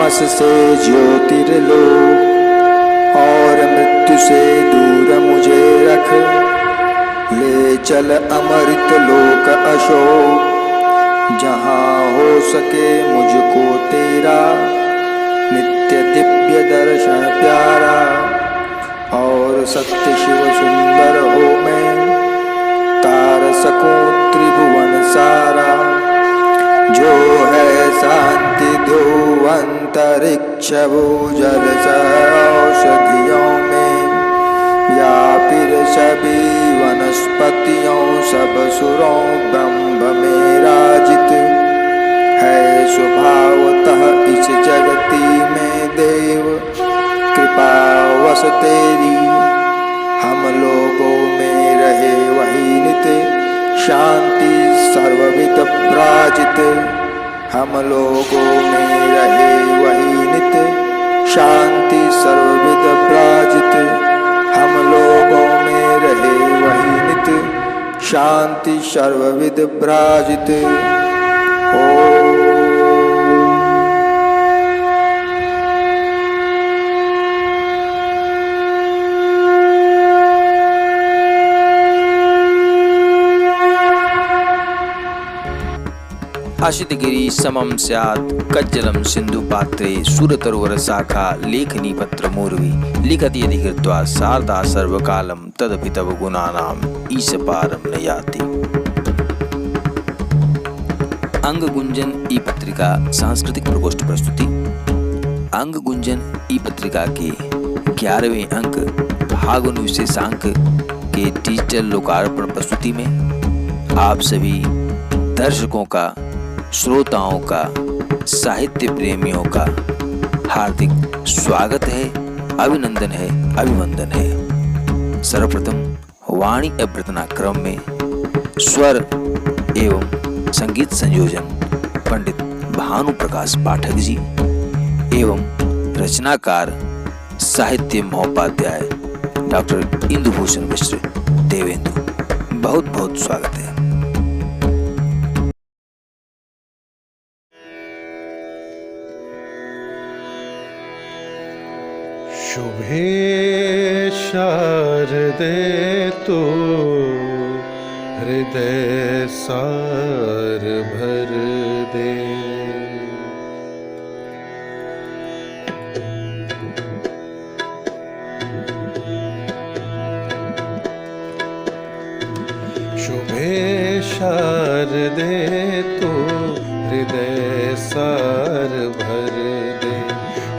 तमस से ज्योतिर्लोक और मृत्यु से दूर मुझे रख। ले चल अमृत लोक अशोक, जहाँ हो सके मुझको तेरा नित्य दिव्य दर्शन प्यारा। और सत्य शिव सुंदर हो मैं, तार सकूं त्रिभुवन सारा। जो है शांति दो अंतरिक्ष भूजल औषधियों में, या फिर सभी वनस्पतियों सब सुरों ब्रह्म में राजित है स्वभावतः इस जगती में देव। कृपा वश तेरी हम लोगों में रहे वही नित, शांति सर्वविद प्राजित। हम लोगों में रहे वही नित, शांति सर्वविद प्राजित। हम लोगों में रहे वही नित, शांति सर्वविद प्राजित। ओम। आशितगिरी समं स्यात् कज्जलं सिंधु पात्रे सुरतरुवर शाखा लेखनी पत्र मूर्वी लिखति यदि कृत्वा शारदा सर्वकालं तदपि तव गुणानां ईश पारं न याति। अंग गुंजन ई पत्रिका सांस्कृतिक प्रकोष्ठ प्रस्तुति। अंग गुंजन ई पत्रिका के 11वें अंक फागुन विशेषांक के डिजिटल लोकार्पण प्रस्तुति में आप सभी दर्शकों का, श्रोताओं का, साहित्य प्रेमियों का हार्दिक स्वागत है, अभिनंदन है, अभिवंदन है। सर्वप्रथम वाणी अभ्यर्थना क्रम में स्वर एवं संगीत संयोजन पंडित भानु प्रकाश पाठक जी एवं रचनाकार साहित्य महोपाध्याय डॉक्टर इंदुभूषण मिश्र देवेंदु, बहुत बहुत स्वागत है। शुभे शारदे तू हृदय सार भर दे। शुभे शारदे तू हृदय सार भर दे।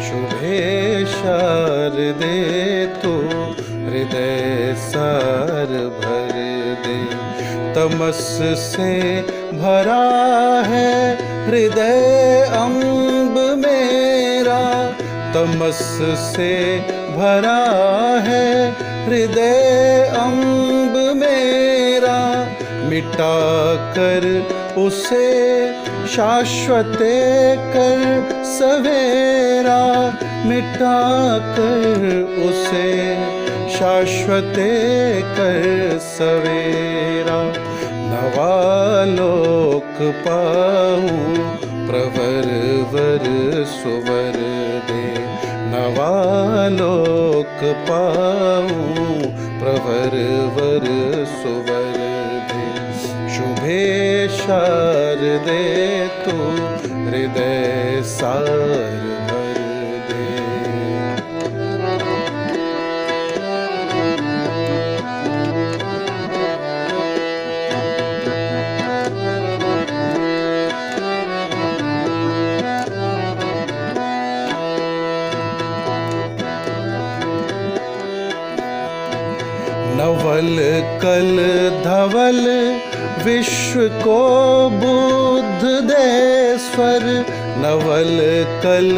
शुभे शारदे तो हृदय सार भर दे। तमस से भरा है हृदय अम्ब मेरा, तमस से भरा है हृदय अम्ब मेरा। मिटा कर उसे शाश्वत कर सवेरा, मिटा कर उसे शाश्वत कर सवेरा। नवालोक पाऊं प्रवर वर सुवर दे। नवालोक पाऊं प्रवर वर सुवर दे। शुभे शारदे तू हृदय सार भर दे। नवल कल धवल विश्व को बुद्ध दे स्वर। नवल कल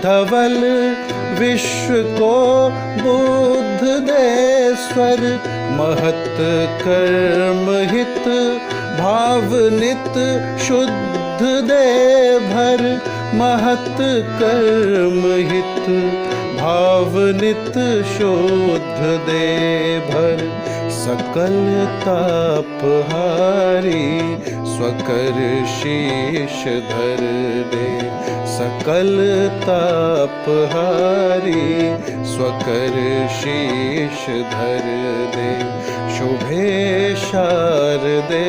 धवल विश्व को बुद्ध दे स्वर। महत कर्म हित भाव नित शुद्ध दे भर। महत कर्म हित भाव नित शुद्ध दे भर। सकल तापहारी स्वकर शीश धर दे। सकल तापहारी स्वकर शीश धर दे। शुभे शारदे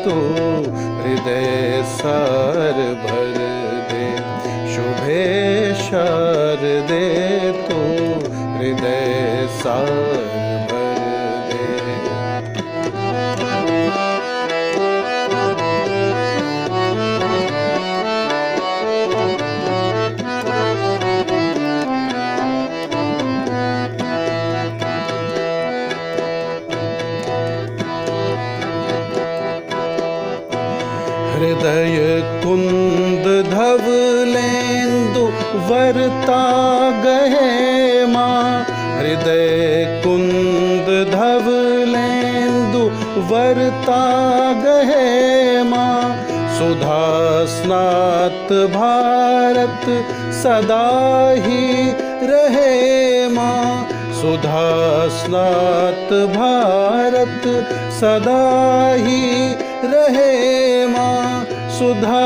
तू हृदय सार भर दे। शुभे शारदे तू हृदय सार भर दे। हृदय कुंद धवलेन्दु वरता गहे माँ। हृदय कुंद धवलेन्दु वरता गहे माँ। सुधा स्नात भारत सदा ही रहे माँ। सुधा स्नात भारत सदा ही रहे माँ। सुधा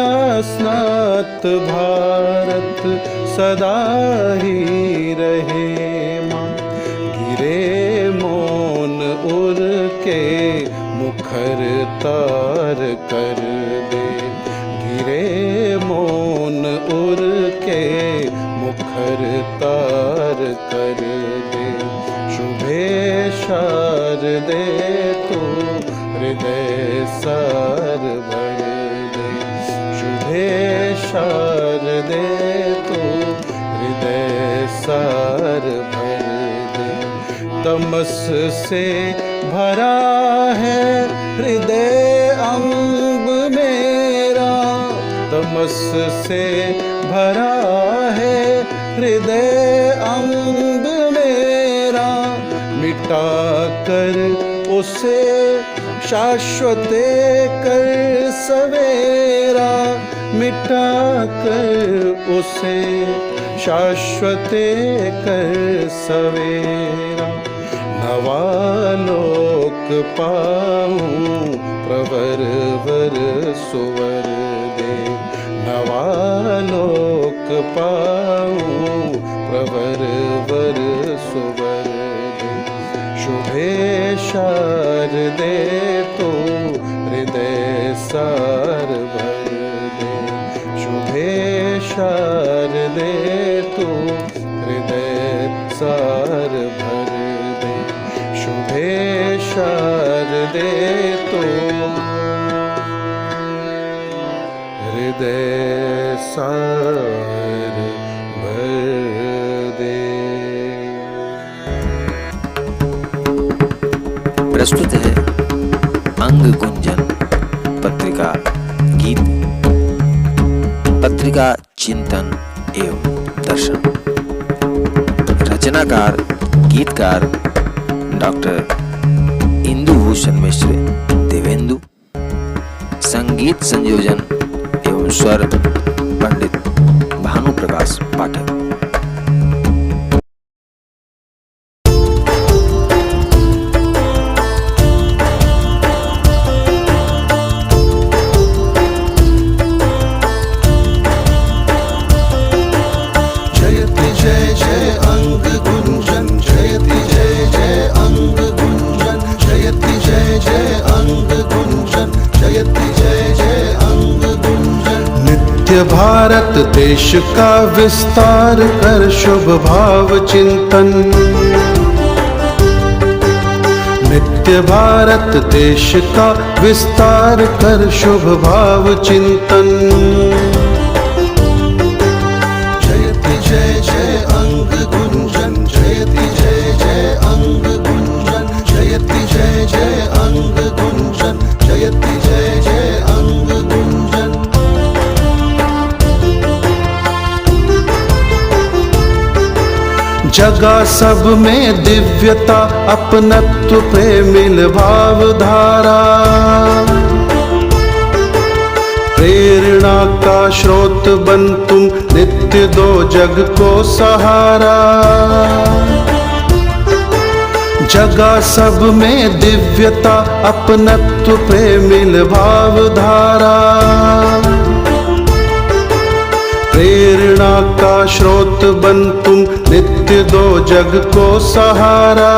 स्नात भारत सदा ही रहे माँ। गिरे मौन उर के मुखर तार कर दे। गिरे मौन उर के मुखर तार कर दे। शुभे शारदे तू हृदय सार भर दे। शुभे शारदे तू हृदय सार भर दे। तमस से भरा है हृदय अंब मेरा। तमस से भरा है हृदय अंब मेरा। मिटा कर उसे शाश्वते कर सवेरा। मिटा कर उसे शाश्वते कर सवेरा। नवालोक पाऊं प्रवर वर सुवर दे। नवालोक पाऊं प्रवर वर सुवर दे। शुभे शारदे तू हृदय सार भर दे। शुभे शारदे तू हृदय सार भर दे। शुभे शारदे तू हृदय सार भर दे। प्रस्तुत है अंग गुंजन पत्रिका गीत। पत्रिका चिंतन एवं दर्शन। रचनाकार गीतकार डॉक्टर इंदुभूषण मिश्र देवेंदु। संगीत संयोजन एवं स्वर पंडित भानुप्रकाश पाठक। भारत देश का विस्तार कर शुभ भाव चिंतन। नित्य भारत देश का विस्तार कर शुभ भाव चिंतन। जयति जय जय अंग गुंजन। जयति जय जय अंग गुंजन। जयति जय जय अंग गुंजन। जयति जय जय अंग गुंजन। जगा सब में दिव्यता अपनत्व प्रेमिल भावधारा। प्रेरणा का स्रोत बन तुम नित्य दो जग को सहारा। जगा सब में दिव्यता अपनत्व प्रेमिल भावधारा, प्रेरणा का स्रोत बन तुम नित्य दो जग को सहारा।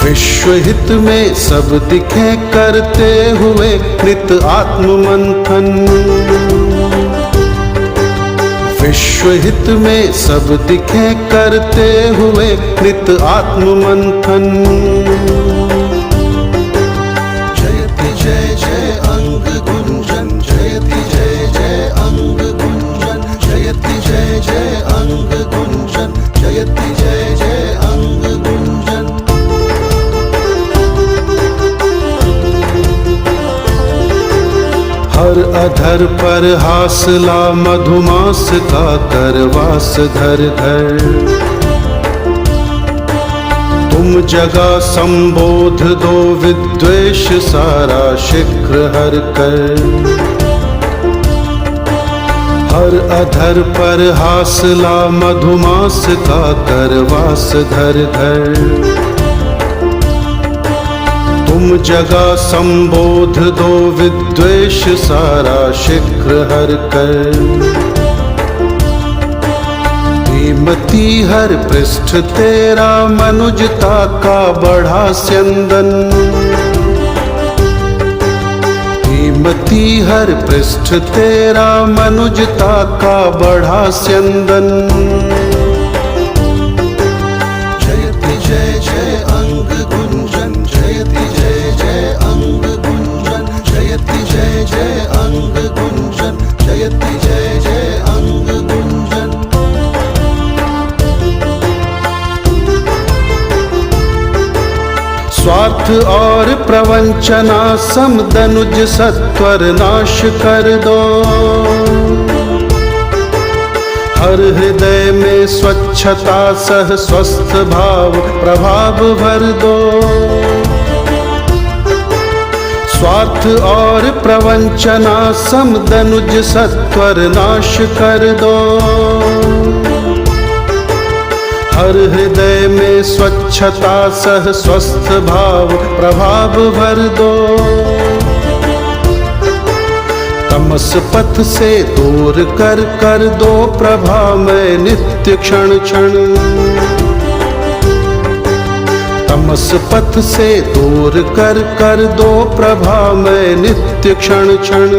विश्व हित में सब दिखे करते हुए नित आत्म मंथन, विश्व हित में सब दिखे करते हुए नित आत्म मंथन। जयति जय जय अंग गुंजन, जयति जय जय अंग गुंजन, जयति जय जय अंग गुंजन, जयति जय जय अंग गुंजन। हर अधर पर हासला मधुमास का करवास घर घर, तुम जगा संबोध दो विद्वेष सारा शीघ्र हर कर। हर अधर पर हासला मधुमास का करवास घर घर, तुम जगा संबोध दो विद्वेष सारा शीघ्र हर कर। कीमती हर पृष्ठ तेरा मनुजता का बढ़ा स्यंदन, कीमती हर पृष्ठ तेरा मनुजता का बढ़ा स्यंदन। जयति जय जय अंग गुंजन, जयति जय जय अंग गुंजन, जयति जय जय अंग गुंजन, जयति जय जय अंग गुंजन। स्वार्थ और प्रवंचना समदनुज सत्वर नाश कर दो, हर हृदय में स्वच्छता सह स्वस्थ भाव प्रभाव भर दो। स्वार्थ और प्रवंचना समदनुज सत्वर नाश कर दो, हर हृदय में स्वच्छता सह स्वस्थ भाव प्रभाव भर दो। तमस पथ से दूर कर कर दो प्रभा में नित्य क्षण क्षण, तमस पथ से दूर कर कर दो प्रभा में नित्य क्षण क्षण।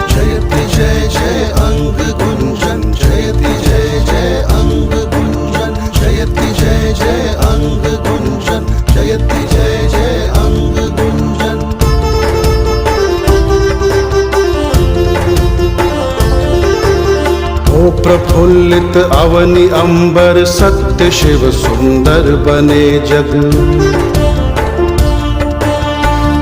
जयति जय जय अंग गुंजन, जयति जय जय अंग गुंजन, जयति जय जय अंग गुंजन, जयति जय जय अंग गुंजन। ओ प्रफुल्लित अवनि अंबर सत्य शिव सुंदर बने जग,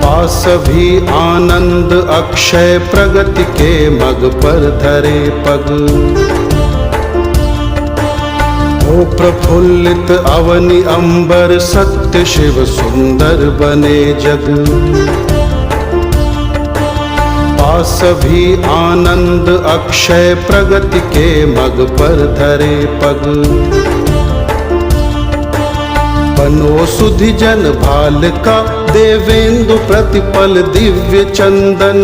पास भी आनंद अक्षय प्रगति के मग पर धरे पग। ओ प्रफुल्लित अवनि अंबर सत्य शिव सुंदर बने जग, पास भी आनंद अक्षय प्रगति के मग पर धरे पग। बनो सुधि जन भाल का देवेंदु प्रतिपल दिव्य चंदन,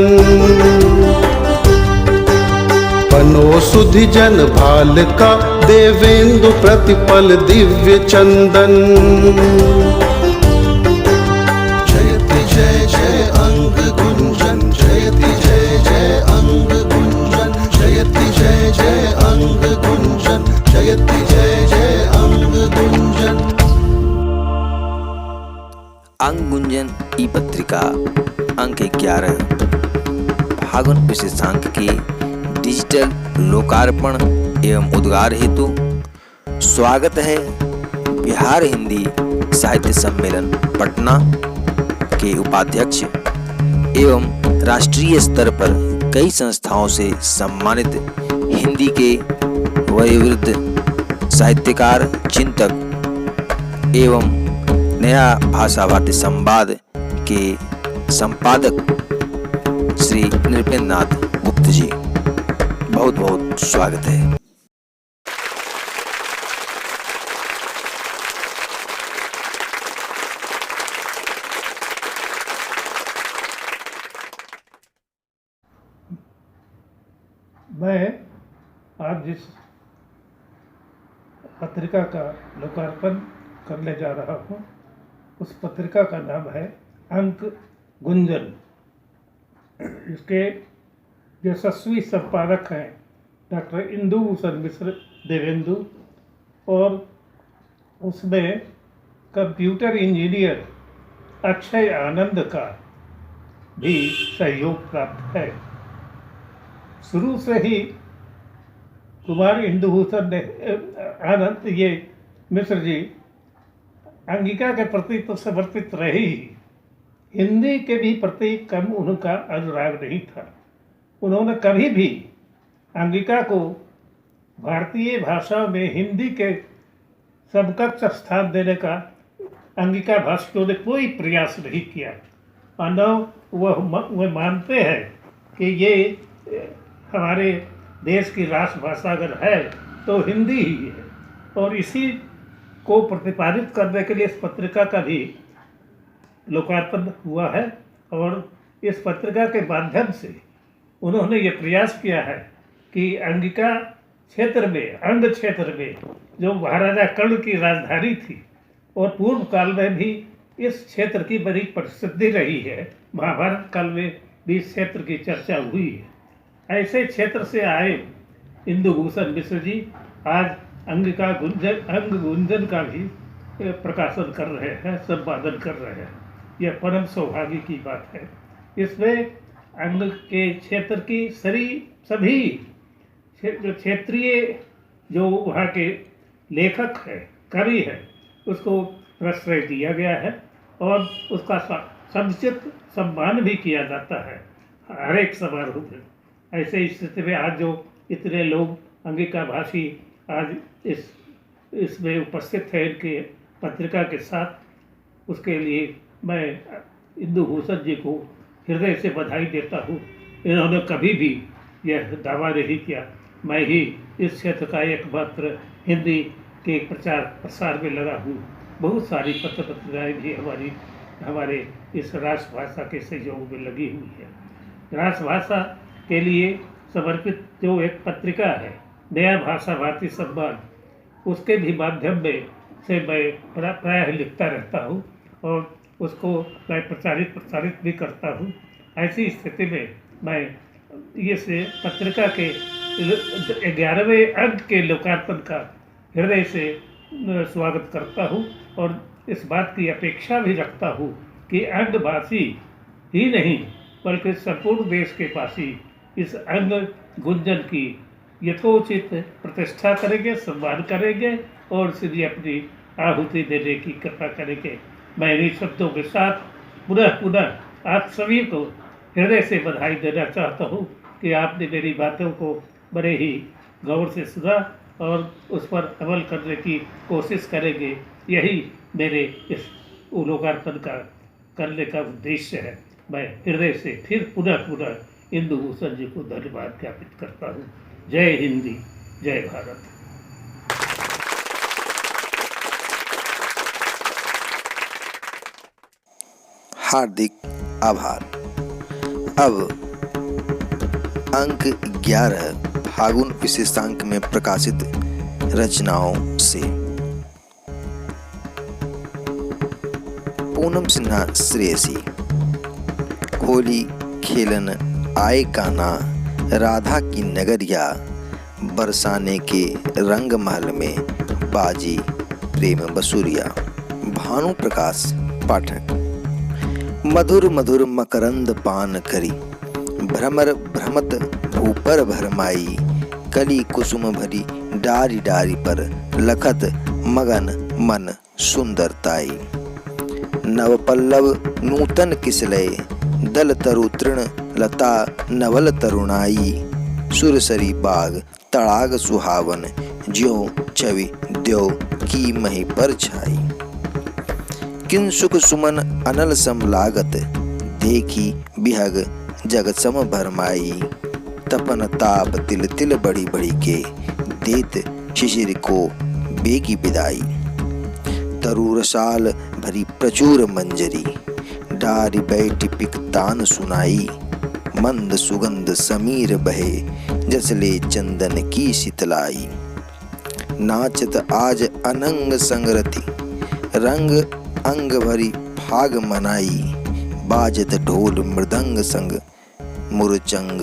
बनो सुधि जन भाल का देवेंदु प्रतिपल दिव्य चंदन। जयति जय जय अंग गुंजन, जयति जय जय अंग गुंजन, जयति जय जय अंग गुंजन, जयति जय जय अंग गुंजन। अंग गुंजन ई पत्रिका अंक 11 फागुन विशेषांक के डिजिटल लोकार्पण एवं उद्गार हेतु स्वागत है। बिहार हिंदी साहित्य सम्मेलन पटना के उपाध्यक्ष एवं राष्ट्रीय स्तर पर कई संस्थाओं से सम्मानित हिंदी के वयोवृद्ध साहित्यकार, चिंतक एवं नया भाषा भारती संवाद के संपादक श्री नृपेंद्र नाथ गुप्त जी, बहुत बहुत स्वागत है। मैं आज जिस पत्रिका का लोकार्पण करने जा रहा हूँ उस पत्रिका का नाम है अंक गुंजन। इसके यशस्वी संपादक हैं डॉक्टर इंदुभूषण मिश्र देवेंदु और उसमें कंप्यूटर इंजीनियर अक्षय आनंद का भी सहयोग प्राप्त है। शुरू से ही कुमार इंदुभूषण ने आनंद ये मिश्र जी अंगिका के प्रति तो समर्पित रहे ही, हिंदी के भी प्रति कम उनका अनुराग नहीं था। उन्होंने कभी भी अंगिका को भारतीय भाषा में हिंदी के समकक्ष स्थान देने का अंगिका भाषियों ने कोई प्रयास नहीं किया। मानव वह मानते हैं कि ये हमारे देश की राष्ट्रभाषा अगर है तो हिंदी ही है, और इसी को प्रतिपादित करने के लिए इस पत्रिका का भी लोकार्पण हुआ है। और इस पत्रिका के माध्यम से उन्होंने ये प्रयास किया है कि अंगिका क्षेत्र में, अंग क्षेत्र में जो महाराजा कर्ण की राजधानी थी और पूर्व काल में भी इस क्षेत्र की बड़ी प्रसिद्धि रही है, महाभारत काल में भी इस क्षेत्र की चर्चा हुई है। ऐसे क्षेत्र से आए इंदुभूषण मिश्र जी आज अंग गुंजन का भी प्रकाशन कर रहे हैं, संपादन कर रहे हैं। यह परम सौभाग्य की बात है। इसमें अंग के क्षेत्र की सभी क्षेत्रीय जो वहाँ के लेखक है, कवि है, उसको प्रश्रय दिया गया है और उसका समुचित सम्मान भी किया जाता है हर एक समारोह में। ऐसे स्थिति में आज जो इतने लोग अंगिका भाषी आज इसमें उपस्थित है इनके पत्रिका के साथ, उसके लिए मैं इंदुभूषण जी को हृदय से बधाई देता हूँ। इन्होंने कभी भी यह दावा नहीं किया मैं ही इस क्षेत्र का एकमात्र हिंदी के प्रचार प्रसार में लगा हूँ। बहुत सारी पत्र पत्रिकाएँ भी हमारे इस राष्ट्रभाषा के सहयोग में लगी हुई है। राष्ट्रभाषा के लिए समर्पित जो एक पत्रिका है नया भाषा भारती सम्मान, उसके भी माध्यम में से मैं प्रायः लिखता रहता हूँ और उसको मैं प्रसारित भी करता हूँ। ऐसी स्थिति में मैं ये से पत्रिका के 11वें अंक के लोकार्पण का हृदय से स्वागत करता हूँ और इस बात की अपेक्षा भी रखता हूँ कि अंगभाषी ही नहीं बल्कि संपूर्ण देश के वासी इस अंग गुंजन की यथोचित प्रतिष्ठा करेंगे, सम्मान करेंगे और सीधी अपनी आहुति देने की कृपा करेंगे। मैं इन्हीं शब्दों के साथ पुनः आप सभी को हृदय से बधाई देना चाहता हूँ कि आपने मेरी बातों को बड़े ही गौर से सुना और उस पर अमल करने की कोशिश करेंगे। यही मेरे इस लोकार्पण का करने का उद्देश्य है। मैं हृदय से फिर पुनः इंदुभूषण जी को धन्यवाद ज्ञापित करता हूँ। जय हिंदी, जय भारत। हार्दिक आभार। अब अंक 11 फागुन विशेषांक में प्रकाशित रचनाओं से। पूनम सिन्हा श्रेयसी। होली खेलन आए कान्हा राधा की नगरिया, बरसाने के रंग महल में बाजी प्रेम बसुरिया। भानु प्रकाश पाठक। मधुर मधुर मकरंद पान करी, भ्रमर भ्रमत भूपर भरमाई। कली कुसुम भरी डारी डारी पर, लखत मगन मन सुंदरताई। नव पल्लव नूतन किसलय, दल तरु तृण लता नवल तरुणाई। सुरसरी बाग तड़ाग सुहावन, ज्यों छवि द्यो की मही पर छाई। किन सुख सुमन अनल सम लागत, देखी बिहग जग सम भरमाई। तपन ताप तिल तिल बड़ी बड़ी के, देत शिशिर को बेगी विदाई। तरूर साल भरी प्रचुर मंजरी, डारी बैठी पिकतान सुनाई। मंद सुगंध समीर बहे, जसले चंदन की शीतलाई। नाचत आज अनंग संगरति, रंग अंग भरी फाग मनाई। बाजत ढोल मृदंग संग, मुरचंग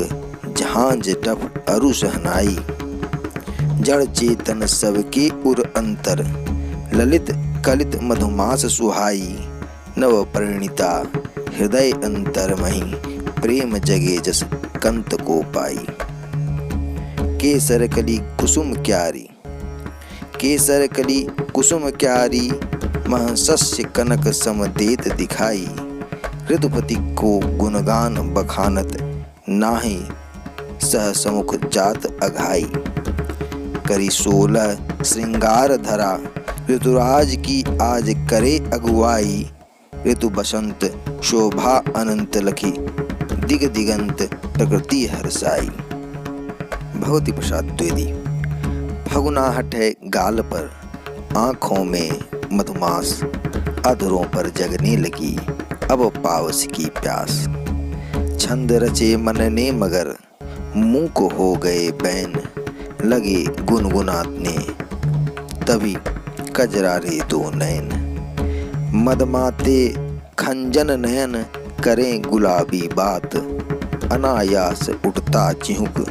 झांझ टप अरु सहनाई। जड़ चेतन सबके उर अंतर, ललित कलित मधुमास सुहाई। नव परिणीता हृदय अंतर मही, प्रेम जगे जस कंत को पाई। केसर कली कुसुम क्यारी, केसर कली कुसुम क्यारी। महसस्य कनक समदेत दिखाई। ऋतुपति को गुणगान बखानत, नाहि सह समुख जात अघाई। करी 16 श्रृंगार धरा, ऋतुराज की आज करे अगुवाई। ऋतु बसंत शोभा अनंत लखी, दिग दिगंत प्रकृति हर्षाई। भगवती प्रसाद द्विवेदी। फगुनाहट है गाल पर, आंखों में मधुमास। अधरों पर जगने लगी अब पावस की प्यास। छंद रचे मन ने मगर, मुंह को हो गए बैन। लगे गुनगुनाने तभी कजरारे दो नैन। मदमाते खंजन नयन, करें गुलाबी बात। अनायास उठता चिहुक,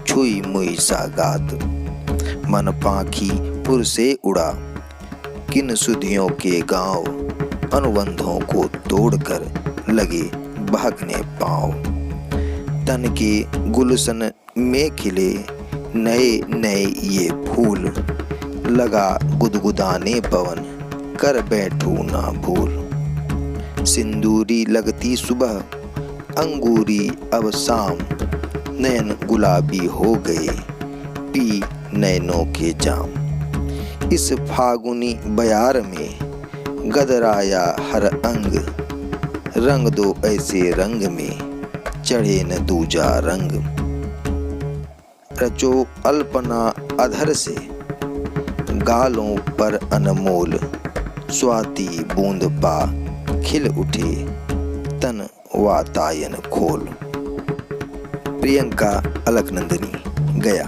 छुई मुई सा गात। मन पाखी पुर से उड़ा, किन सुधियों के गांव। अनुबंधों को तोड़कर लगे भागने पांव। तन के गुलशन में खिले नए नए ये फूल। लगा गुदगुदाने पवन, कर बैठू ना भूल। सिंदूरी लगती सुबह, अंगूरी अब शाम। नयन गुलाबी हो गए, पी नैनों के जाम। इस फागुनी बयार में गदराया हर अंग। रंग दो ऐसे रंग में, चढ़े न दूजा रंग। रचो अल्पना अधर से, गालों पर अनमोल। स्वाति बूंद पा खिल उठे, तन वातायन खोल। प्रियंका अलकनंदनी। गया।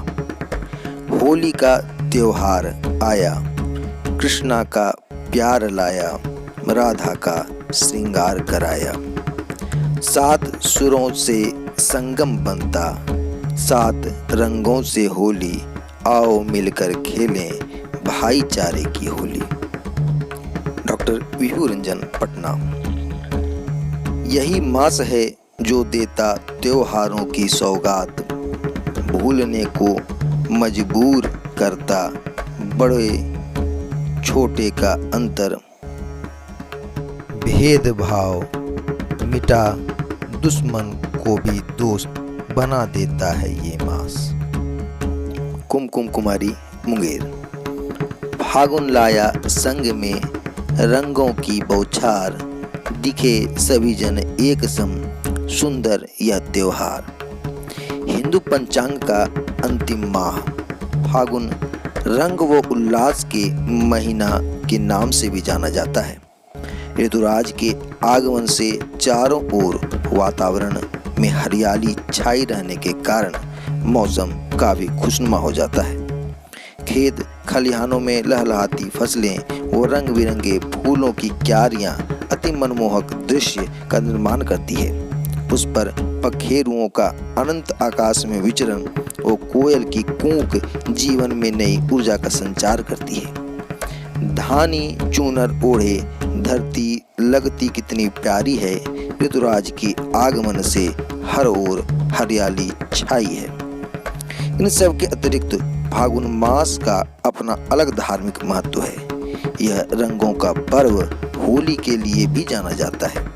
होली का त्योहार आया, कृष्णा का प्यार लाया। राधा का श्रृंगार कराया। 7 सुरों से संगम बनता, 7 रंगों से होली। आओ मिलकर खेलें भाईचारे की होली। डॉक्टर विभू रंजन, पटना। यही मास है जो देता त्योहारों की सौगात। भूलने को मजबूर करता, बड़े छोटे का अंतर। भेदभाव मिटा, दुश्मन को भी दोस्त बना देता है ये मास। कुमकुम कुमारी, मुंगेर। फागुन लाया संग में रंगों की बौछार। दिखे सभी जन एक सम, सुंदर यह त्योहार। हिंदू पंचांग का अंतिम माह फागुन रंग व उल्लास के महीना के नाम से भी जाना जाता है। ऋतुराज के आगमन से चारों ओर वातावरण में हरियाली छाई रहने के कारण मौसम काफी खुशनुमा हो जाता है। खेत खलिहानों में लहलहाती फसलें और रंग बिरंगे फूलों की क्यारियां अति मनमोहक दृश्य का निर्माण करती है। उस पर पखेरुओं का अनंत आकाश में विचरण और कोयल की कूक जीवन में नई ऊर्जा का संचार करती है। धानी चूनर ओढ़े धरती लगती कितनी प्यारी है। ऋतुराज के आगमन से हर ओर हरियाली छाई है। इन सब के अतिरिक्त फागुन मास का अपना अलग धार्मिक महत्व है। यह रंगों का पर्व होली के लिए भी जाना जाता है।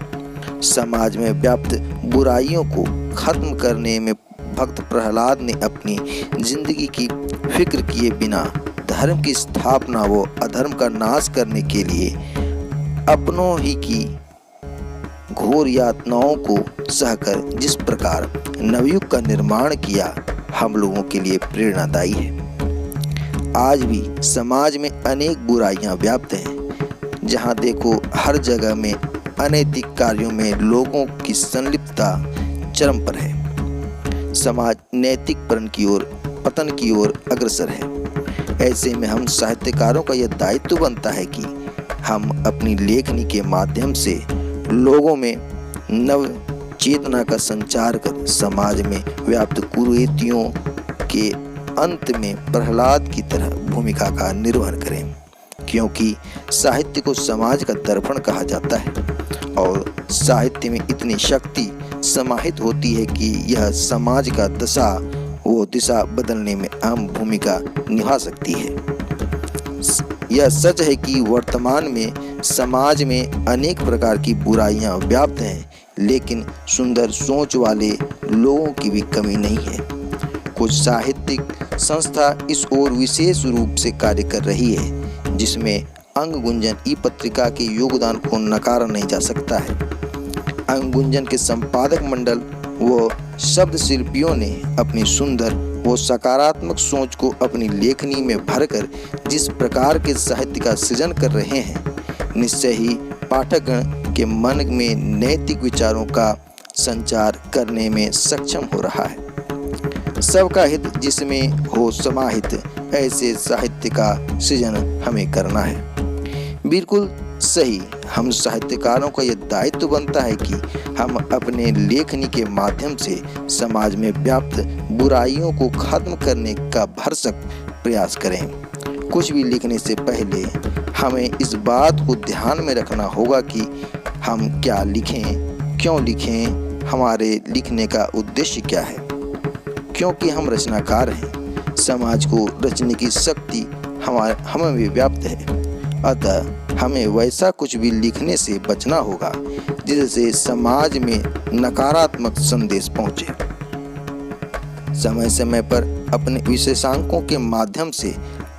समाज में व्याप्त बुराइयों को खत्म करने में भक्त प्रहलाद ने अपनी जिंदगी की फिक्र किए बिना धर्म की स्थापना व अधर्म का नाश करने के लिए अपनों ही की घोर यातनाओं को सहकर जिस प्रकार नवयुग का निर्माण किया, हम लोगों के लिए प्रेरणादायी है। आज भी समाज में अनेक बुराइयां व्याप्त हैं। जहां देखो हर जगह में अनैतिक कार्यों में लोगों की संलिप्तता चरम पर है। समाज नैतिक पतन की ओर अग्रसर है। ऐसे में हम साहित्यकारों का यह दायित्व बनता है कि हम अपनी लेखनी के माध्यम से लोगों में नव चेतना का संचार कर समाज में व्याप्त कुरीतियों के अंत में प्रहलाद की तरह भूमिका का निर्वहन करें, क्योंकि साहित्य को समाज का दर्पण कहा जाता है और साहित्य में इतनी शक्ति समाहित होती है कि यह समाज का दिशा बदलने में अहम भूमिका निभा सकती है। यह सच है कि वर्तमान में समाज में अनेक प्रकार की बुराइयां व्याप्त हैं, लेकिन सुंदर सोच वाले लोगों की भी कमी नहीं है। कुछ साहित्यिक संस्था इस ओर विशेष रूप से कार्य कर रही है, जिसमें अंग गुंजन ई पत्रिका के योगदान को नकारा नहीं जा सकता है। अंग गुंजन के संपादक मंडल व शब्द शिल्पियों ने अपनी सुंदर व सकारात्मक सोच को अपनी लेखनी में भरकर जिस प्रकार के साहित्य का सृजन कर रहे हैं, निश्चय ही पाठकगण के मन में नैतिक विचारों का संचार करने में सक्षम हो रहा है। सबका हित जिसमें हो समाहित, ऐसे साहित्य का सृजन हमें करना है। बिल्कुल सही, हम साहित्यकारों का यह दायित्व बनता है कि हम अपने लेखनी के माध्यम से समाज में व्याप्त बुराइयों को खत्म करने का भरसक प्रयास करें। कुछ भी लिखने से पहले हमें इस बात को ध्यान में रखना होगा कि हम क्या लिखें, क्यों लिखें, हमारे लिखने का उद्देश्य क्या है। क्योंकि हम रचनाकार हैं, समाज को रचने की शक्ति हमें भी व्याप्त है, अतः हमें वैसा कुछ भी लिखने से बचना होगा जिससे समाज में नकारात्मक संदेश पहुंचे। समय समय पर अपने विशेषांकों के माध्यम से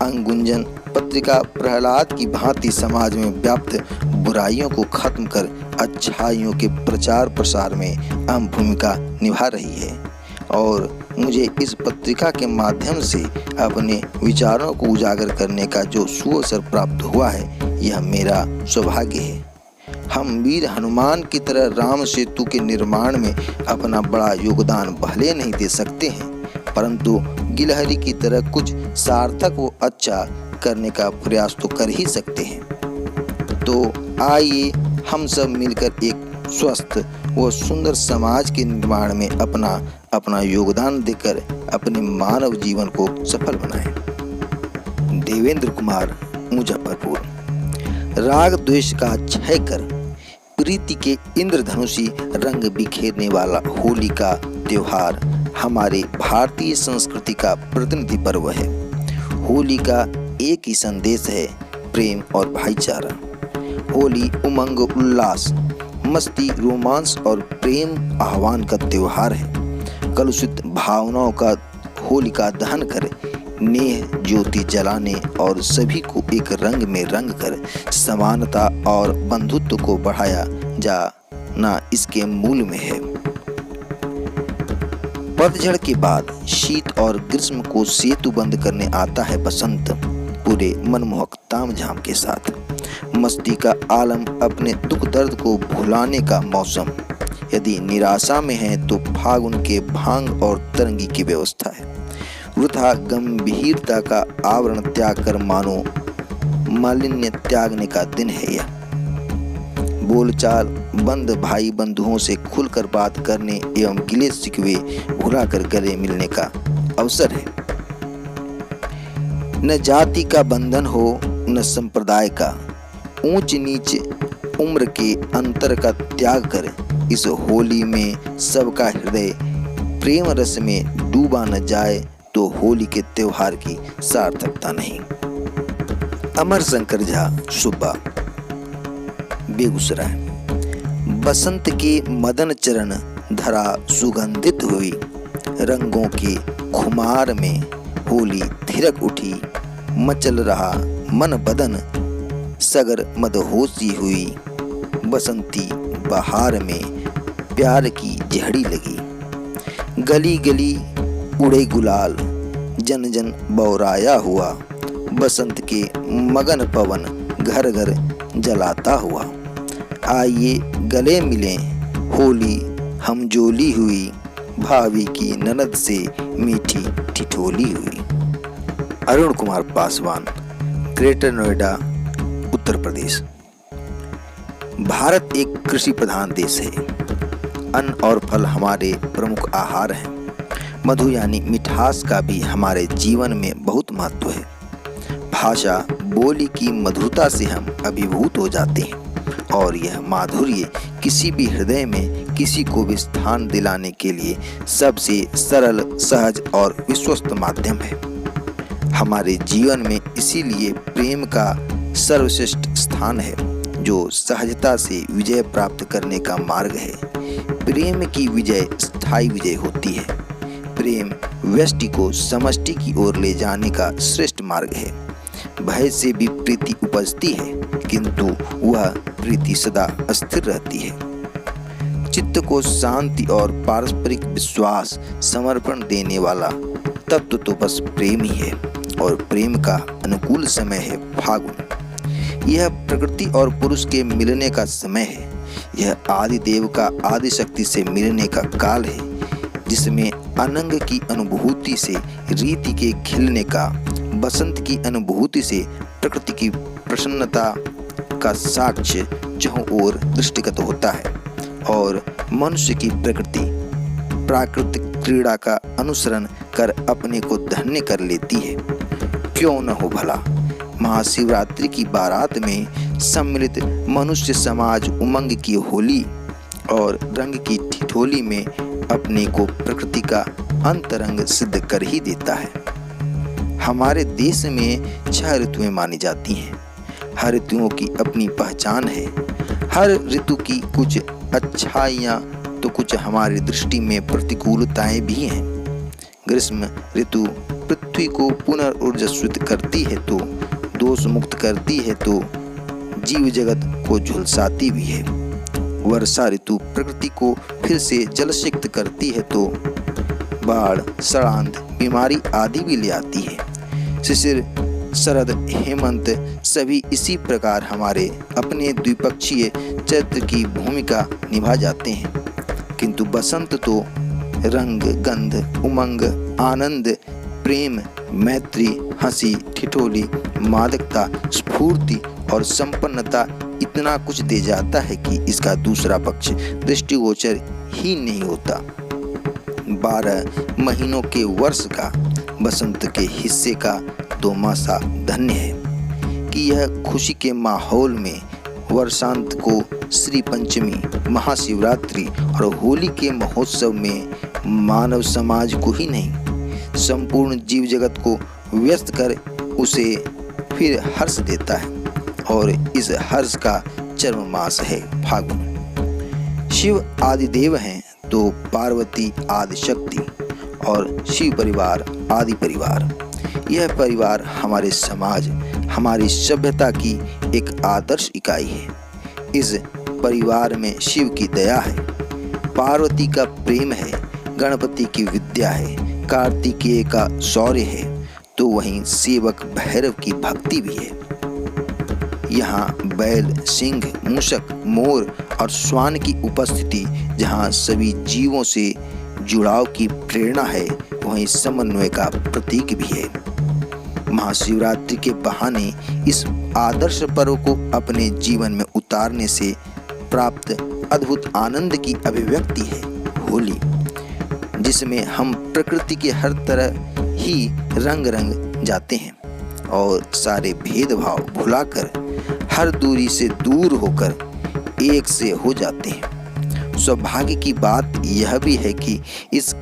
अंग गुंजन पत्रिका प्रहलाद की भांति समाज में व्याप्त बुराइयों को खत्म कर अच्छाइयों के प्रचार प्रसार में अहम भूमिका निभा रही है और मुझे इस पत्रिका के माध्यम से अपने विचारों को उजागर करने का जो सुअवसर प्राप्त हुआ है, यह मेरा सौभाग्य है। हम वीर हनुमान की तरह राम सेतु के निर्माण में अपना बड़ा योगदान भले नहीं दे सकते हैं, परंतु गिलहरी की तरह कुछ सार्थक व अच्छा करने का प्रयास तो कर ही सकते हैं। तो आइए हम सब मिलकर एक स्वस्थ व सुंदर समाज के निर्माण में अपना योगदान देकर अपने मानव जीवन को सफल बनाएं। देवेंद्र कुमार, मुजफ्फरपुर। राग द्वेष का क्षय कर प्रीति के इंद्रधनुषी रंग बिखेरने वाला होली का त्योहार हमारे भारतीय संस्कृति का प्रतिनिधि पर्व है। होली का एक ही संदेश है, प्रेम और भाईचारा। होली उमंग, उल्लास, मस्ती, रोमांस और प्रेम आह्वान का त्योहार है। कलुषित भावनाओं का होलिका दहन कर नेह ज्योति जलाने और सभी को एक रंग में रंग कर समानता और बंधुत्व को बढ़ाया जाना इसके मूल में है। पतझड़ के बाद शीत और ग्रीष्म को सेतुबंद करने आता है बसंत, पूरे मनमोहक तामझाम के साथ। मस्ती का आलम, अपने दुख दर्द को भुलाने का मौसम। यदि निराशा में है तो फागुन के भांग और तरंगी की व्यवस्था है। वृथा गंभीरता का आवरण त्याग कर मानो मालिन्य त्यागने का दिन है यह। बोलचाल बंद भाई बंधुओं से खुलकर बात करने एवं गिले शिकवे भुलाकर गले मिलने का अवसर है। न जाति का बंधन हो न संप्रदाय का, ऊंच नीच उम्र के अंतर का त्याग कर इस होली में सबका हृदय प्रेम रस में डूबा न जाए तो होली के त्योहार की सार्थकता नहीं। अमर शंकर झा, सुब्बा, बेगूसराय। बसंत के मदन चरण धरा सुगंधित हुई, रंगों के खुमार में होली थिरक उठी। मचल रहा मन बदन सगर मदहोशी हुई, बसंती बहार में प्यार की झड़ी लगी। गली गली उड़े गुलाल, जन जन बौराया हुआ, बसंत के मगन पवन घर घर जलाता हुआ। आइए गले मिलें, होली हमजोली हुई, भाभी की ननद से मीठी ठिठोली हुई। अरुण कुमार पासवान, ग्रेटर नोएडा, उत्तर प्रदेश। भारत एक कृषि प्रधान देश है। अन्न और फल हमारे प्रमुख आहार हैं। मधु यानी मिठास का भी हमारे जीवन में बहुत महत्व है। भाषा बोली की मधुरता से हम अभिभूत हो जाते हैं और यह माधुर्य किसी भी हृदय में किसी को भी स्थान दिलाने के लिए सबसे सरल, सहज और विश्वस्त माध्यम है। हमारे जीवन में इसीलिए प्रेम का सर्वश्रेष्ठ स्थान है, जो सहजता से विजय प्राप्त करने का मार्ग है। प्रेम की विजय स्थायी विजय होती है। प्रेम व्यष्टि को समष्टि की ओर ले जाने का श्रेष्ठ मार्ग है। भय से भी प्रीति उपजती है, किंतु वह प्रीति सदा अस्थिर रहती है। चित्त को शांति और पारस्परिक विश्वास, समर्पण देने वाला तत्व तो बस प्रेम ही है, और प्रेम का अनुकूल समय है फागुन। यह प्रकृति और पुरुष के मिलने का समय है। यह आदि देव का आदि शक्ति से मिलने का काल है, जिसमें अनंग की अनुभूति से रीति के खिलने का, बसंत की अनुभूति से प्रकृति की प्रसन्नता का साक्ष्य चहुं ओर दृष्टिगत होता है, और मनुष्य की प्रकृति प्राकृतिक क्रीड़ा का अनुसरण कर अपने को धन्य कर लेती है। क्यों न हो भला, महाशिवरात्रि की बारात में सम्मिलित मनुष्य समाज उमंग की होली और रंग की ठिठोली में अपने को प्रकृति का अंतरंग सिद्ध कर ही देता है। हमारे देश में 6 ऋतुएं मानी जाती हैं। हर ऋतुओं की अपनी पहचान है। हर ऋतु की कुछ अच्छाइयाँ तो कुछ हमारी दृष्टि में प्रतिकूलताएं भी हैं। ग्रीष्म ऋतु पृथ्वी को पुनर्ऊर्जित करती है तो दोष मुक्त करती है, तो जीव जगत को झुलसाती भी है। वर्षा ऋतु प्रकृति को फिर से जलसिक्त करती है तो बाढ़, सड़ांध, बीमारी आदि भी ले आती है। शिशिर, शरद, हेमंत सभी इसी प्रकार हमारे अपने द्विपक्षीय चरित्र की भूमिका निभा जाते हैं, किंतु बसंत तो रंग, गंध, उमंग, आनंद, प्रेम, मैत्री, हंसी, ठिठोली, मादकता, स्फूर्ति और संपन्नता इतना कुछ दे जाता है कि इसका दूसरा पक्ष दृष्टिगोचर ही नहीं होता। 12 महीनों के वर्ष का बसंत के हिस्से का दोमासा धन्य है कि यह खुशी के माहौल में वर्षांत को श्री पंचमी, महाशिवरात्रि और होली के महोत्सव में मानव समाज को ही नहीं, संपूर्ण जीव जगत को व्यस्त कर उसे फिर हर्ष देता है, और इस हर्ष का चरम मास है फागुन। शिव आदिदेव हैं तो पार्वती आदि शक्ति और शिव परिवार आदि परिवार। यह परिवार हमारे समाज, हमारी सभ्यता की एक आदर्श इकाई है। इस परिवार में शिव की दया है, पार्वती का प्रेम है, गणपति की विद्या है, कार्तिकेय का शौर्य है, तो वहीं सेवक भैरव की भक्ति भी है। यहाँ बैल, सिंह, मूषक, मोर और श्वान की उपस्थिति जहाँ सभी जीवों से जुड़ाव की प्रेरणा है, वहीं समन्वय का प्रतीक भी है। महाशिवरात्रि के बहाने इस आदर्श पर्व को अपने जीवन में उतारने से प्राप्त अद्भुत आनंद की अभिव्यक्ति है होली, जिसमें हम प्रकृति के हर तरह ही रंग जाते हैं और सारे भेदभाव भुलाकर हर दूरी से दूर होकर एक से हो जाते हैं। सौभाग्य की बात यह भी है कि इस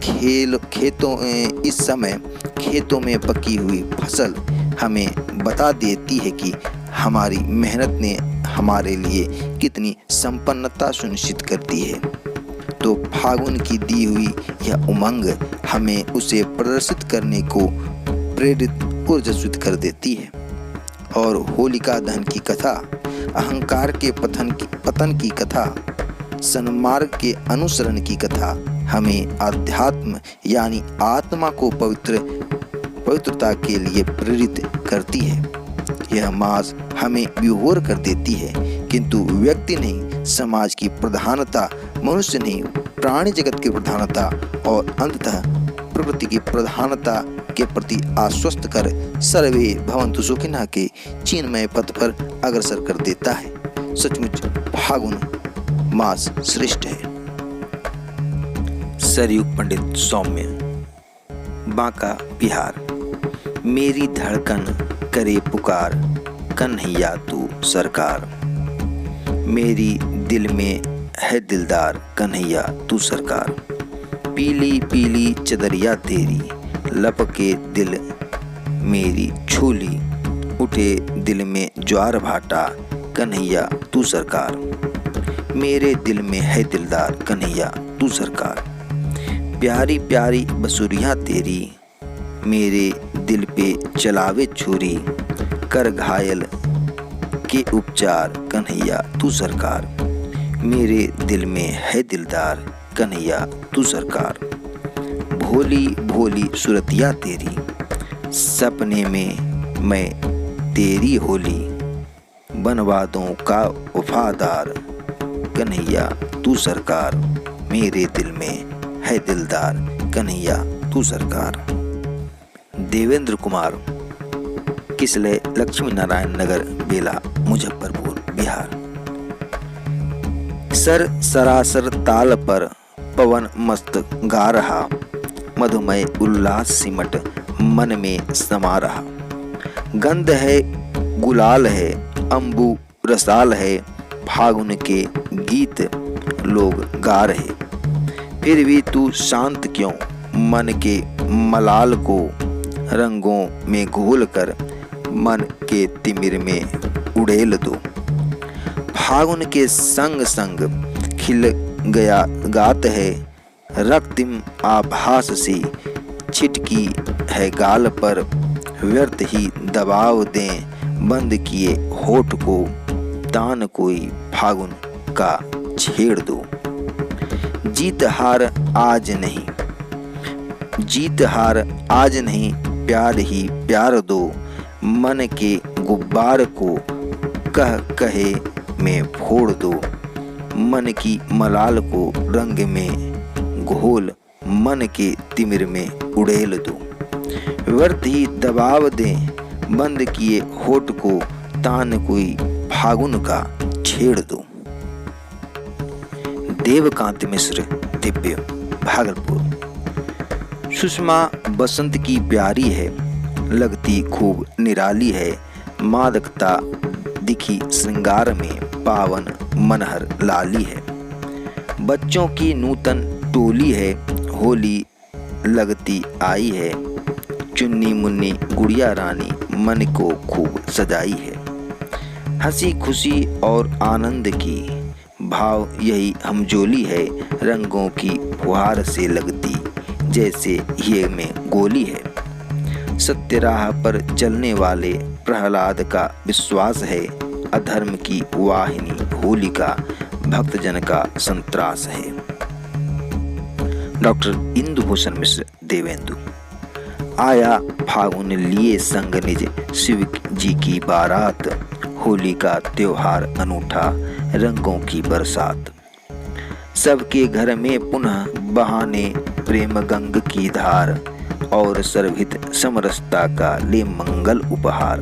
समय खेतों में पकी हुई फसल हमें बता देती है कि हमारी मेहनत ने हमारे लिए कितनी संपन्नता सुनिश्चित करती है। तो फागुन की दी हुई यह उमंग हमें उसे प्रदर्शित करने को प्रेरित ऊर्जित कर देती है। और होलिका दहन की कथा, अहंकार के पतन की कथा, सन्मार्ग के अनुसरण की कथा हमें आध्यात्म यानी आत्मा को पवित्रता के लिए प्रेरित करती है। यह मास हमें विभोर कर देती है, किंतु व्यक्ति नहीं, समाज की प्रधानता मनुष्य नहीं प्राणी जगत की प्रधानता और अंततः प्रकृति की प्रधानता के प्रति आश्वस्त कर सर्वे भवन्तु सुखिनः के चिन्मय पथ पर अग्रसर कर देता है। सचमुच फागुन मास श्रेष्ठ है। सरयुग पंडित सौम्य, बांका बिहार। मेरी धड़कन करे पुकार, कन्हैया तू सरकार। मेरी दिल में है दिलदार, कन्हैया तू सरकार। पीली पीली चदरिया तेरी, लपके दिल मेरी छूली। उठे दिल में ज्वार भाटा, कन्हैया तू सरकार। मेरे दिल में है दिलदार, कन्हैया तू सरकार। प्यारी प्यारी बसुरियाँ तेरी, मेरे दिल पे चलावे छुरी। कर घायल के उपचार, कन्हैया तू सरकार। मेरे दिल में है दिलदार, कन्हैया तू सरकार। भोली भोली सूरतिया तेरी, सपने में मैं तेरी होली। बनवादों का वफादार, कन्हैया तू सरकार। मेरे दिल में है दिलदार, कन्हैया तू सरकार। देवेंद्र कुमार, किसले, लक्ष्मी नारायण नगर, बेला, मुजफ्फरपुर, बिहार। सर सरासर ताल पर पवन मस्त गा रहा। मधुमय उल्लास सिमट मन में समा रहा। गंध है गुलाल है, अंबु रसाल है। फागुन के गीत लोग गा रहे। फिर भी तू शांत क्यों, मन के मलाल को रंगों में घोल कर मन के तिमिर में उड़ेल दो। फागुन के संग संग खिल गया गात है। रक्तिम आभास सी छिटकी है गाल पर। व्यर्थ ही दबाव दें बंद किए होठ को। तान कोई फागुन का छेड़ दो। जीत हार आज नहीं, जीत हार आज नहीं, प्यार ही प्यार दो। मन के गुब्बार को कह कहे में फोड़ दो। मन की मलाल को रंग में घोल मन के तिमिर में उड़ेल दो। व्यर्थ ही दबाव दे बंद किए होठ को। तान कोई फागुन का छेड़ दो। देवकांत मिश्र, दिव्य, भागलपुर। सुषमा बसंत की प्यारी है, लगती खूब निराली है। मादकता दिखी श्रृंगार में, पावन मनहर लाली है। बच्चों की नूतन टोली है, होली लगती आई है। चुन्नी मुन्नी गुड़िया रानी मन को खूब सजाई है। हंसी खुशी और आनंद की भाव यही हमजोली है। रंगों की फुहार से लगती जैसे ये में गोली है। सत्य राह पर चलने वाले प्रहलाद का विश्वास है। अधर्म की वाहिनी होलिका भक्तजन का संत्रास है। डॉक्टर इंदुभूषण मिश्र, देवेंदु। आया फागुन लिए संग निज, शिव जी की बारात। होली का त्योहार अनूठा, रंगों की बरसात। सबके घर में पुनः बहाने प्रेम गंग की धार। और सर्वहित समरसता का ले मंगल उपहार।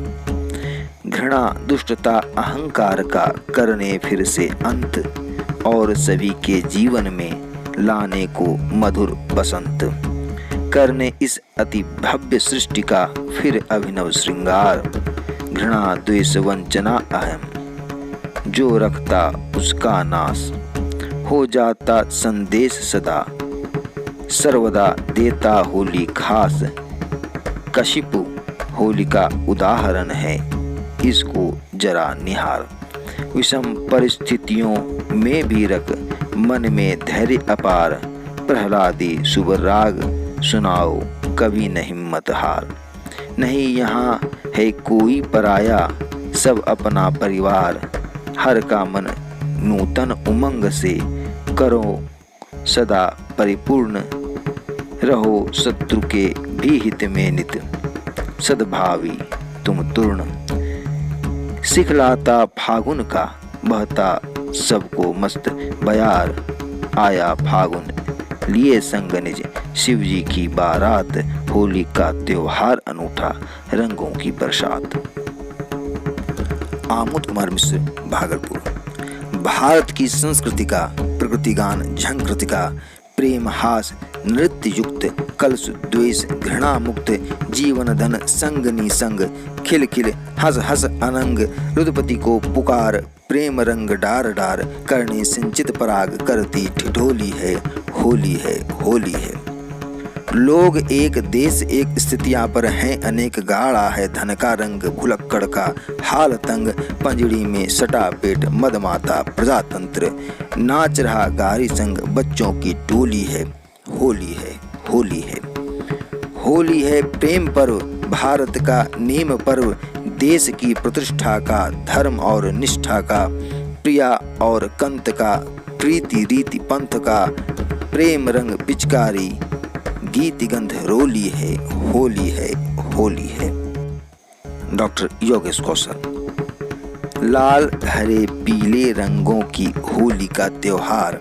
घृणा दुष्टता अहंकार का करने फिर से अंत। और सभी के जीवन में लाने को मधुर बसंत। करने इस अति भव्य सृष्टि का फिर अभिनव श्रृंगार। घृणा द्वेष वंचना अहम, जो रखता उसका नाश। हो जाता संदेश सदा, सर्वदा देता होली खास। कशिपु होली का उदाहरण है, इसको जरा निहार। विषम परिस्थितियों में भी रख मन में धैर्य अपार। प्रहलादी शुभ राग सुनाओ, कभी न हिम्मत हार। नहीं यहाँ है कोई पराया, सब अपना परिवार। हर का मन नूतन उमंग से, करो सदा परिपूर्ण। रहो शत्रु के भी हित में नित, सद्भावी तुम तूर्ण। सिखलाता फागुन का, बहता सबको मस्त बयार। आया फागुन लिए संग निज, शिव जी की बारात, होली का त्योहार अनूठा, रंगों की बरसात। आमोद कुमार मिश्र, भागलपुर। भारत की संस्कृति का प्रकृति गान झंकृतिका, प्रेम हास नृत्य युक्त, कलश द्वेष घृणा मुक्त, जीवन धन संग निसंग, खिल खिल हस हस अनंग, रुद्रपति को पुकार, प्रेम रंग डार डार, करने सिंचित पराग, करती ठिठोली है, होली है, होली है। लोग एक देश एक स्थितियां पर हैं अनेक, गाढ़ा है धन का रंग, भुलक्कड़ का हाल तंग, पंजड़ी में सटा पेट मदमाता प्रजातंत्र, नाच रहा गारी संग, बच्चों की टोली है, होली है, होली है। होली है प्रेम पर्व, भारत का नेम पर्व, देश की प्रतिष्ठा का, धर्म और निष्ठा का, प्रिया और कंत का, प्रीति रीति पंथ का, प्रेम रंग पिचकारी, गीत गंध रोली है, होली है, होली है। डॉक्टर योगेश कौशल। लाल हरे पीले रंगों की होली का त्योहार,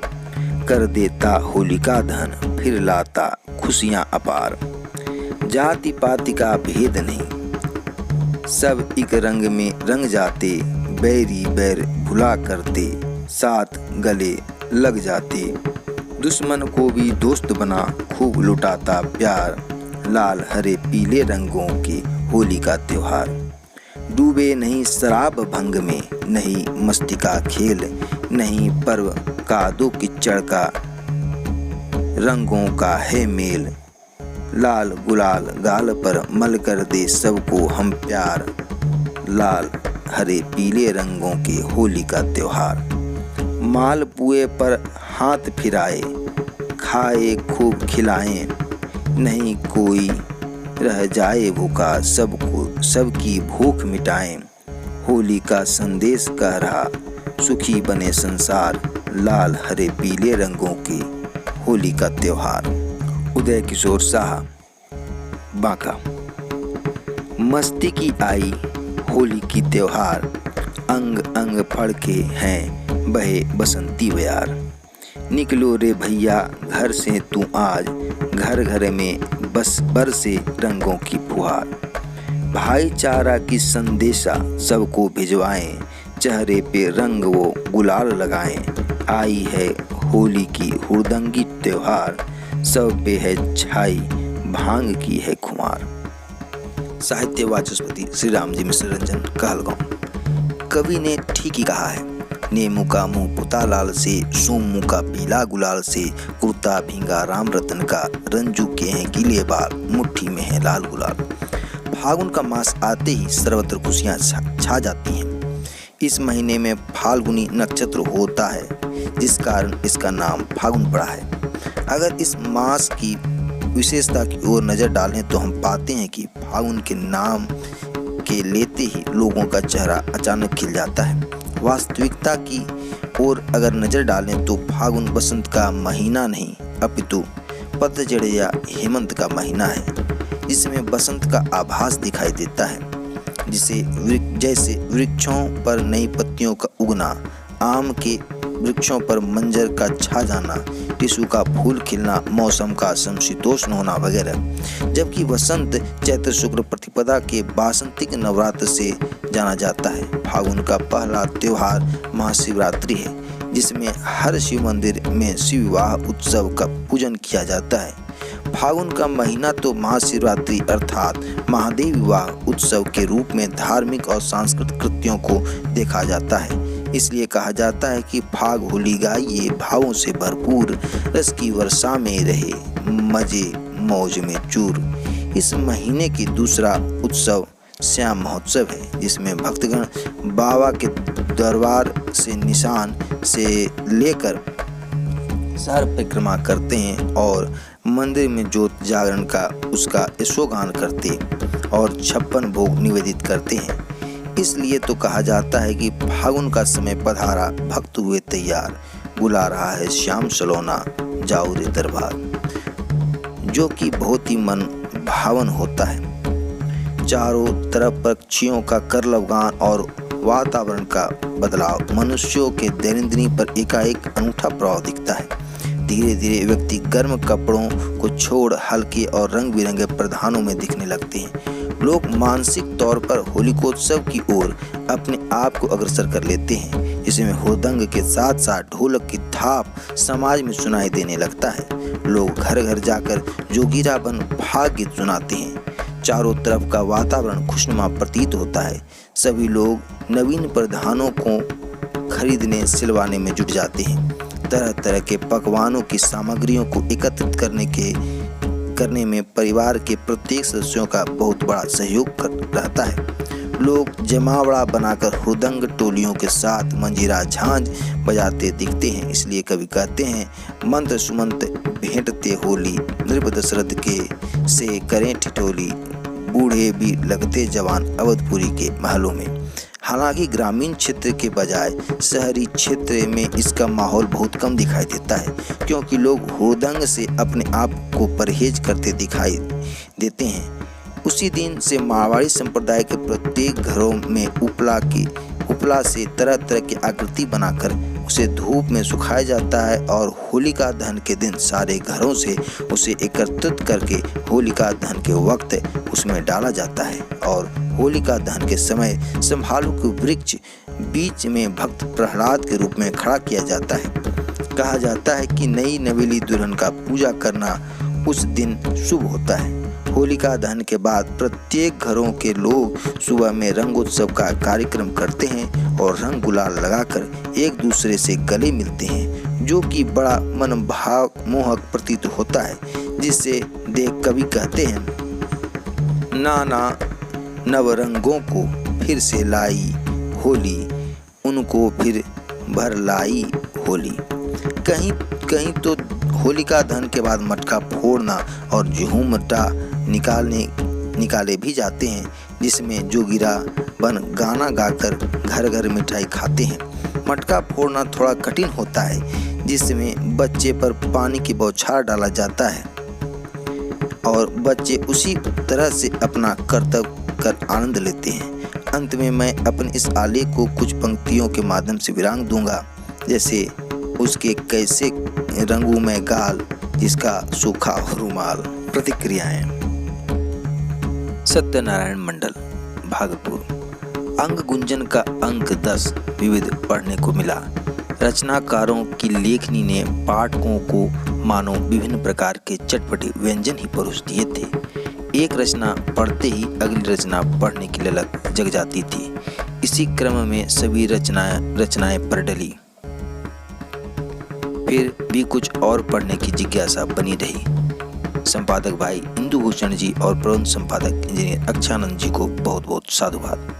कर देता होलिका धन, फिर लाता खुशियां अपार। जाति पाति का भेद नहीं, सब एक रंग में रंग जाते, बैरी बैर भुला करते, साथ गले लग जाते, दुश्मन को भी दोस्त बना खूब लुटाता प्यार। लाल हरे पीले रंगों की होली का त्योहार, डूबे नहीं शराब भंग में, नहीं मस्ती का खेल, नहीं पर्व कादो कीचड़ का, रंगों का है मेल। लाल गुलाल गाल पर मल कर दे सबको हम प्यार, लाल हरे पीले रंगों के होली का त्योहार। मालपुए पर हाथ फिराए, खाए खूब खिलाएं, नहीं कोई रह जाए भूखा, सबको सबकी भूख मिटाएं। होली का संदेश कह रहा, सुखी बने संसार, लाल हरे पीले रंगों की होली का त्योहार। उदय किशोर साहा, बांका। मस्ती की आई होली की त्योहार, अंग अंग फड़के हैं बहे बसंती बयार। निकलो रे भैया घर से तू आज, घर घर में बस बरसे रंगों की फुहार। भाईचारा की संदेशा सबको भिजवाएं, चेहरे पे रंग वो गुलाल लगाएं। आई है होली की हुड़दंगी त्योहार, सब पे है छाई भांग की है खुमार। साहित्य वाचस्पति श्री राम जी मिश्र रंजन, कहलगांव। कवि ने ठीक ही कहा है, नेमू का मुंह पुता लाल से, सोमू का पीला गुलाल से, कुर्ता भींगा राम रतन का, रंजू के हैं गीले बाल, मुट्ठी में है लाल गुलाल। फागुन का मास आते ही सर्वत्र खुशियां छा जाती हैं। इस महीने में फाल्गुनी नक्षत्र होता है, जिस कारण इसका नाम फागुन पड़ा है। अगर इस मास की विशेषता की ओर नजर डालें तो हम पाते हैं कि फागुन के नाम के लेते ही लोगों का चेहरा अचानक खिल जाता है। वास्तविकता की ओर अगर नजर डालें तो फागुन बसंत का महीना नहीं, अपितु पतझड़ या हेमंत का महीना है, जिसमें बसंत का आभास दिखाई देता है। जैसे वृक्षों पर नई पत्तियों का उगना, आम के वृक्षों पर मंजर का छा जाना, टिशु का फूल खिलना, मौसम का समशीतोष्ण होना वगैरह। जबकि वसंत चैत्र शुक्ल प्रतिपदा के वासंतिक नवरात्र से जाना जाता है। फागुन का पहला त्योहार महाशिवरात्रि है, जिसमें हर शिव मंदिर में शिव विवाह उत्सव का पूजन किया जाता है। फागुन का महीना तो महाशिवरात्रि अर्थात महादेव विवाह उत्सव के रूप में धार्मिक और सांस्कृतिक कृत्यों को देखा जाता है। इसलिए कहा जाता है कि फाग होली गाइए भावों से भरपूर, रस की वर्षा में रहे मजे मौज में चूर। इस महीने की दूसरा उत्सव श्याम महोत्सव है, जिसमें भक्तगण बाबा के दरबार से निशान से लेकर शहर परिक्रमा करते हैं और मंदिर में ज्योत जागरण का उसका यशोगान करते और 56 भोग निवेदित करते हैं। इसलिए तो कहा जाता है कि फागुन का समय पधारा, भक्त हुए तैयार, बुला रहा है श्याम सलोना, जाओ रे दरबार, जो कि बहुत ही मन भावन होता है। चारों तरफ पक्षियों का करलव गान और वातावरण का बदलाव मनुष्यों के दैनंदिनी पर एकाएक अनूठा प्रभाव दिखता है। धीरे धीरे व्यक्ति गर्म कपड़ों को छोड़ हल्के और रंग बिरंगे परिधानों में दिखने लगते हैं। लोग मानसिक तौर पर होलिकोत्सव की ओर अपने आप को अग्रसर कर लेते हैं। इसमें हुड़दंग के साथ साथ ढोलक की थाप समाज में सुनाई देने लगता है। लोग घर घर जाकर जोगीरा बन फाग गीत सुनाते हैं। चारों तरफ का वातावरण खुशनुमा प्रतीत होता है। सभी लोग नवीन परिधानों को खरीदने सिलवाने में जुट जाते हैं। तरह तरह के पकवानों की सामग्रियों को एकत्रित करने में परिवार के प्रत्येक सदस्यों का बहुत बड़ा सहयोग रहता है। लोग जमावड़ा बनाकर हुड़दंग टोलियों के साथ मंजीरा झांझ बजाते दिखते हैं। इसलिए कवि कहते हैं, मंत्र सुमंत भेंटते होली, नृप दशरथ के से करें ठिठोली, बूढ़े भी लगते जवान अवधपुरी के महलों में। हालांकि ग्रामीण क्षेत्र के बजाय शहरी क्षेत्र में इसका माहौल बहुत कम दिखाई देता है, क्योंकि लोग हुड़दंग से अपने आप को परहेज करते दिखाई देते हैं। उसी दिन से मारवाड़ी संप्रदाय के प्रत्येक घरों में उपला से तरह तरह की आकृति बनाकर उसे धूप में सुखाया जाता है और होलिका दहन के दिन सारे घरों से उसे एकत्रित करके होलिका दहन के वक्त उसमें डाला जाता है और होलिका दहन के समय संभालू के वृक्ष बीच में भक्त प्रहलाद के रूप में खड़ा किया जाता है। कहा जाता है कि नई नवेली दुल्हन का पूजा करना उस दिन शुभ होता है। होलिका दहन के बाद प्रत्येक घरों के लोग सुबह में रंगोत्सव का कार्यक्रम करते हैं और रंग गुलाल लगाकर एक दूसरे से गले मिलते हैं, जो कि बड़ा मनभाव मोहक प्रतीत होता है। जिसे देख कवि कहते हैं, नाना नव रंगों को फिर से लाई होली, उनको फिर भर लाई होली। कहीं कहीं तो होलिका दहन के बाद मटका फोड़ना और झूमटा निकाले भी जाते हैं, जिसमें जोगिरा बन गाना गाकर घर घर मिठाई खाते हैं। मटका फोड़ना थोड़ा कठिन होता है, जिसमें बच्चे पर पानी की बौछार डाला जाता है और बच्चे उसी तरह से अपना कर्तव्य कर आनंद लेते हैं। अंत में मैं अपने इस आलेख को कुछ पंक्तियों के माध्यम से विराम दूंगा, जैसे उसके कैसे रंगू में गाल, जिसका सूखा रुमाल। प्रतिक्रियाएं। सत्यनारायण मंडल, भागलपुर। अंग गुंजन का अंक 10 विविध पढ़ने को मिला। रचनाकारों की लेखनी ने पाठकों को मानो विभिन्न प्रकार के चटपटे व्यंजन ही परोस दिए थे। एक रचना पढ़ते ही अगली रचना पढ़ने की ललक जग जाती थी। इसी क्रम में सभी रचनाएं पर डली। फिर भी कुछ और पढ़ने की जिज्ञासा बनी रही। संपादक भाई इंदु भूषण जी और प्रबंध संपादक इंजीनियर अक्षानंद जी को बहुत बहुत साधुवाद।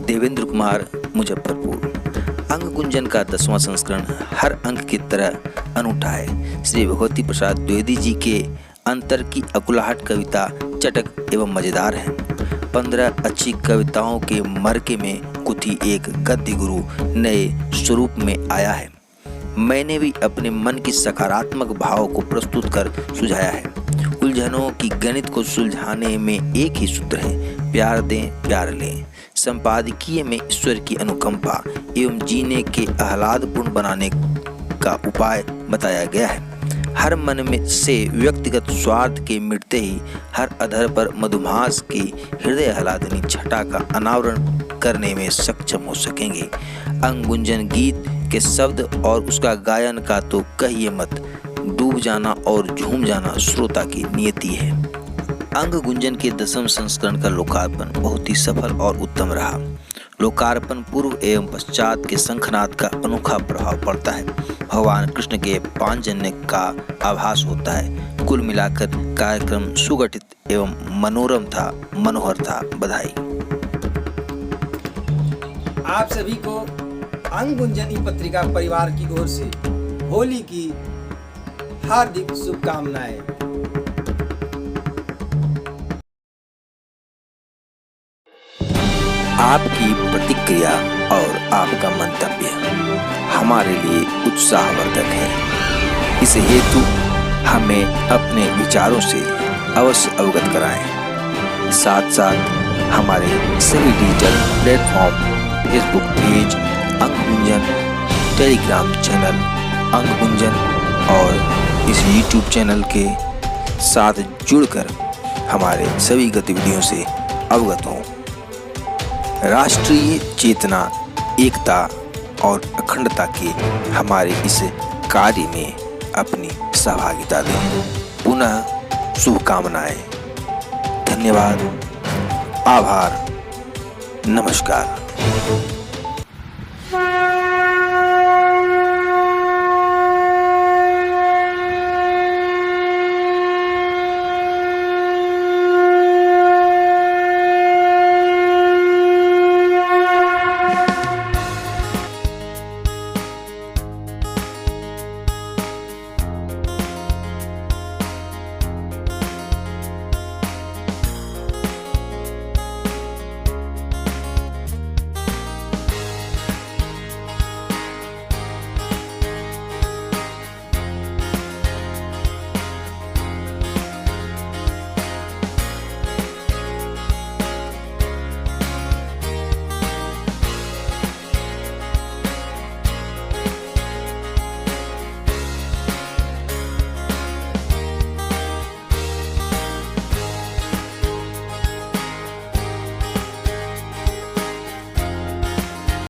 देवेंद्र कुमार, मुजफ्फरपुर। अंग गुंजन का 10वां संस्करण हर अंक की तरह अनूठा है। श्री भगवती प्रसाद द्विवेदी जी के अंतर की अकुलाहट कविता चटक एवं मजेदार है। 15 अच्छी कविताओं के मरके में कुथी एक गद्य गुरु नए स्वरूप में आया है। मैंने भी अपने मन की सकारात्मक भाव को प्रस्तुत कर सुझाया है। उलझनों की गणित को सुलझाने में एक ही सूत्र है, प्यार दें प्यार लें। संपादकीय में ईश्वर की अनुकंपा एवं जीने के आह्लादपूर्ण बनाने का उपाय बताया गया है। हर मन में से व्यक्तिगत स्वार्थ के मिटते ही हर अधर पर मधुमास की हृदय आह्लादनी छटा का अनावरण करने में सक्षम हो सकेंगे। अंग गुंजन गीत के शब्द और उसका गायन का तो कहिए मत, डूब जाना और झूम जाना श्रोता की नियति है। अंग गुंजन के 10वें संस्करण का लोकार्पण बहुत ही सफल और उत्तम रहा। लोकार्पण पूर्व एवं पश्चात के शंखनाद का अनोखा प्रभाव पड़ता है। भगवान कृष्ण के पांचजन्य का आभास होता है। कुल मिलाकर कार्यक्रम सुगठित एवं मनोहर था। बधाई। आप सभी को अंग गुंजन पत्रिका परिवार की ओर से होली की हार्दिक शुभकामनाएं। आपकी प्रतिक्रिया और आपका मंतव्य हमारे लिए उत्साहवर्धक है। इस हेतु हमें अपने विचारों से अवश्य अवगत कराएं। साथ साथ हमारे सभी डिजिटल प्लेटफॉर्म, फेसबुक पेज अंग गुंजन, टेलीग्राम चैनल अंग गुंजन, और इस YouTube चैनल के साथ जुड़कर हमारे सभी गतिविधियों से अवगत हों। राष्ट्रीय चेतना, एकता और अखंडता के हमारे इस कार्य में अपनी सहभागिता दें। पुनः शुभकामनाएं। धन्यवाद, आभार, नमस्कार।